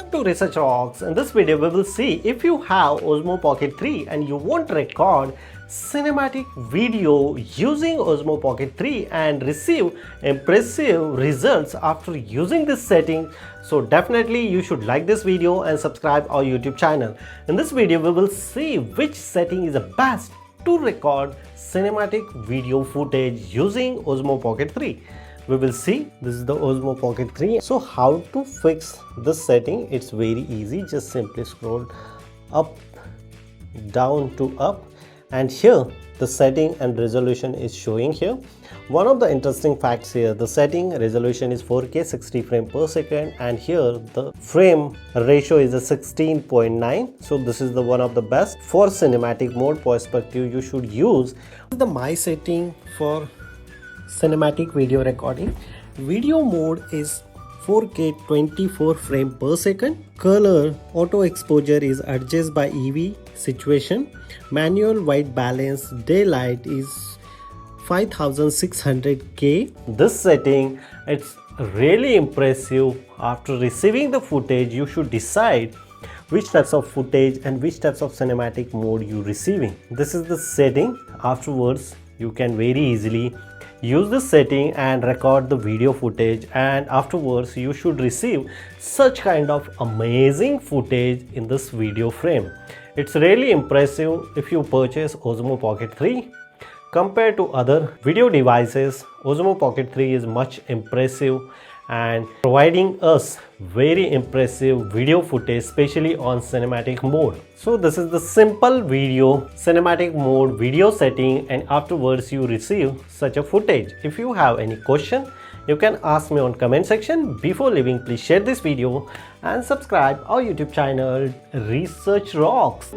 Welcome to Research Rocks. In this video we will see if you have Osmo Pocket 3 and you want to record cinematic video using Osmo Pocket 3 and receive impressive results after using this setting. So definitely you should like this video and subscribe our YouTube channel. In this video we will see which setting is the best to record cinematic video footage using Osmo Pocket 3. We will see. This is the Osmo Pocket 3. So how to fix this setting? It's very easy. Just simply scroll up, down to up, and here the setting and resolution is showing here. One of the interesting facts here, the setting resolution is 4K 60 frames per second, and here the frame ratio is a 16.9. so this is the one of the best. For cinematic mode perspective, you should use the my setting for cinematic video recording. Video mode is 4K 24 frames per second. Color auto exposure is adjusted by EV situation. Manual white balance daylight is 5600K. This setting, it's really impressive. After receiving the footage, you should decide which types of footage and which types of cinematic mode you receiving. This is the setting. Afterwards, you can very easily use this setting and record the video footage, and afterwards you should receive such kind of amazing footage in this video frame. It's really impressive. If you purchase Osmo Pocket 3 compared to other video devices, Osmo Pocket 3 is much impressive and providing us very impressive video footage, especially on cinematic mode. So this is the simple video cinematic mode video setting, and afterwards you receive such a footage. If you have any question, you can ask me on comment section. Before leaving, please share this video and subscribe our YouTube channel Research Rocks.